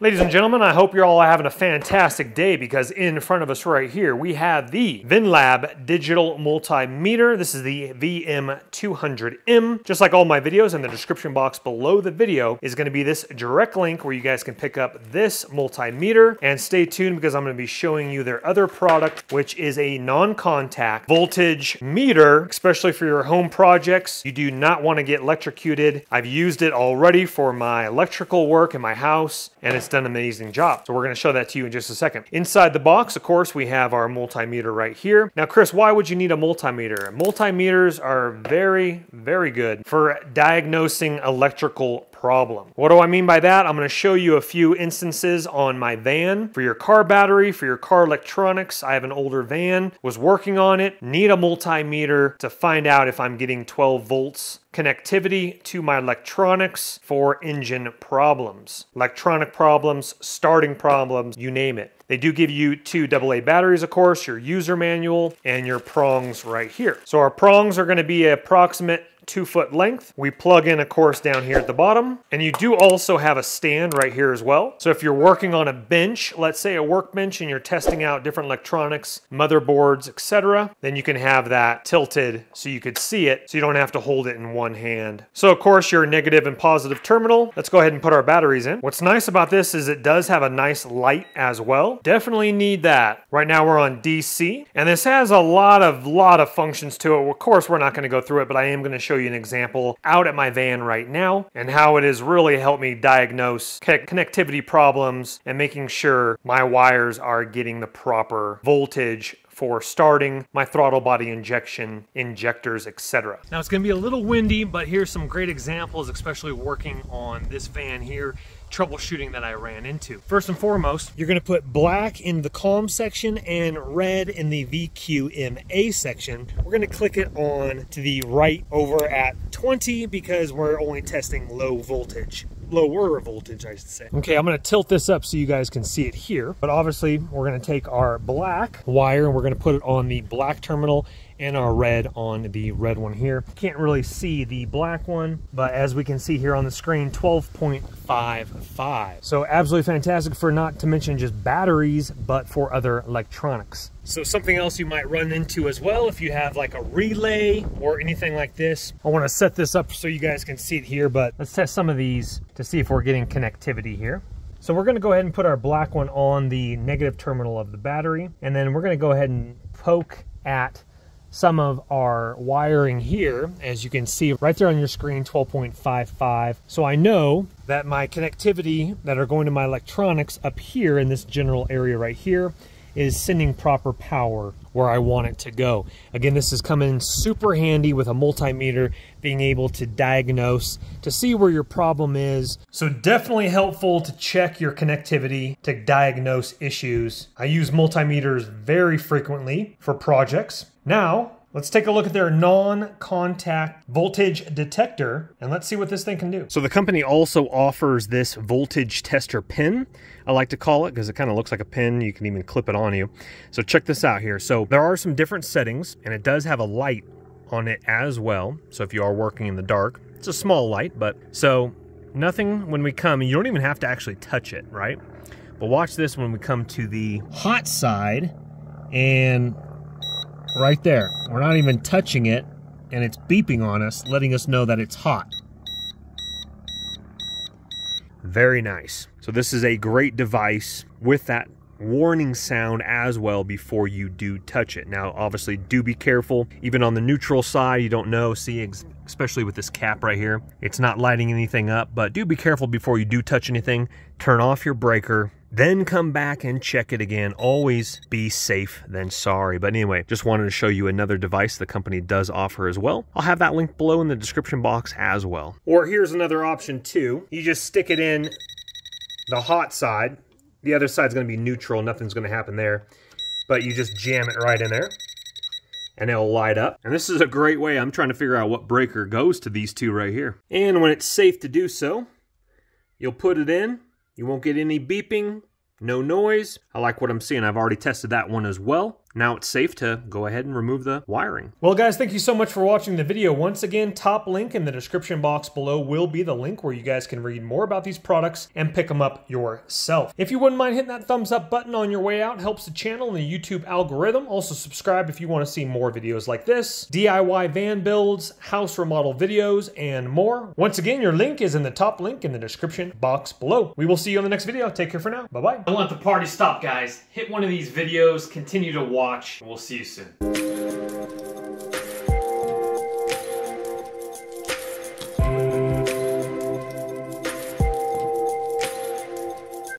Ladies and gentlemen, I hope you're all having a fantastic day because in front of us right here, we have the VinLab digital multimeter. This is the VM200M. Just like all my videos, in the description box below the video is going to be this direct link where you guys can pick up this multimeter. And stay tuned because I'm going to be showing you their other product, which is a non-contact voltage meter, especially for your home projects. You do not want to get electrocuted. I've used it already for my electrical work in my house, and it's done an amazing job. So we're going to show that to you in just a second. Inside the box, of course, we have our multimeter right here. Now, Chris, why would you need a multimeter? Multimeters are very, very good for diagnosing electrical problem. What do I mean by that? I'm going to show you a few instances on my van. For your car battery, for your car electronics, I have an older van, was working on it, need a multimeter to find out if I'm getting 12 volts connectivity to my electronics for engine problems. Electronic problems, starting problems, you name it. They do give you 2 AA batteries, of course, your user manual, and your prongs right here. So our prongs are going to be approximate 2-foot length. We plug in, of course, down here at the bottom. And you do also have a stand right here as well. So if you're working on a bench, let's say a workbench, and you're testing out different electronics, motherboards, etc., then you can have that tilted so you could see it, so you don't have to hold it in one hand. So of course, your negative and positive terminal. Let's go ahead and put our batteries in. What's nice about this is it does have a nice light as well. Definitely need that. Right now we're on DC, and this has a lot of functions to it. Of course, we're not going to go through it, but I am going to show you an example out at my van right now and how it has really helped me diagnose connectivity problems and making sure my wires are getting the proper voltage for starting my throttle body injection, injectors, etc. Now it's going to be a little windy, but here's some great examples, especially working on this van here, troubleshooting that I ran into. First and foremost, you're going to put black in the COM section and red in the VQMA section. We're going to click it on to the right over at 20 because we're only testing lower voltage, I should say. Okay, I'm going to tilt this up so you guys can see it here. But obviously, we're going to take our black wire and we're going to put it on the black terminal and our red on the red one here. Can't really see the black one, but as we can see here on the screen, 12.55. So absolutely fantastic for not to mention just batteries, but for other electronics. So something else you might run into as well, if you have like a relay or anything like this. I want to set this up so you guys can see it here, but let's test some of these to see if we're getting connectivity here. So we're going to go ahead and put our black one on the negative terminal of the battery, and then we're going to go ahead and poke at some of our wiring here. As you can see right there on your screen, 12.55. So I know that my connectivity that are going to my electronics up here in this general area right here is sending proper power where I want it to go. Again, this is coming super handy with a multimeter, being able to diagnose, to see where your problem is. So definitely helpful to check your connectivity, to diagnose issues. I use multimeters very frequently for projects. Now, let's take a look at their non-contact voltage detector, and let's see what this thing can do. So the company also offers this voltage tester pin, I like to call it, because it kind of looks like a pin. You can even clip it on you. So check this out here. So there are some different settings, and it does have a light on it as well. So if you are working in the dark, it's a small light, but so nothing when we come, you don't even have to actually touch it, right? But watch this when we come to the hot side, and right there, we're not even touching it, and it's beeping on us, letting us know that it's hot. Very nice. So this is a great device with that warning sound as well before you do touch it. Now, obviously, do be careful. Even on the neutral side, you don't know. See, especially with this cap right here, it's not lighting anything up, but do be careful before you do touch anything. Turn off your breaker, then come back and check it again. Always be safe than sorry. But anyway, just wanted to show you another device the company does offer as well. I'll have that link below in the description box as well. Or here's another option too. You just stick it in the hot side. The other side's going to be neutral. Nothing's going to happen there. But you just jam it right in there, and it'll light up. And this is a great way. I'm trying to figure out what breaker goes to these two right here. And when it's safe to do so, you'll put it in. You won't get any beeping, no noise. I like what I'm seeing. I've already tested that one as well. now it's safe to go ahead and remove the wiring. Well guys, thank you so much for watching the video. Once again, top link in the description box below will be the link where you guys can read more about these products and pick them up yourself. If you wouldn't mind hitting that thumbs up button on your way out, helps the channel and the YouTube algorithm. Also subscribe if you want to see more videos like this, DIY van builds, house remodel videos, and more. Once again, your link is in the top link in the description box below. We will see you on the next video. Take care for now. Bye-bye. Don't let the party stop, guys. Hit one of these videos, continue to watch, and we'll see you soon.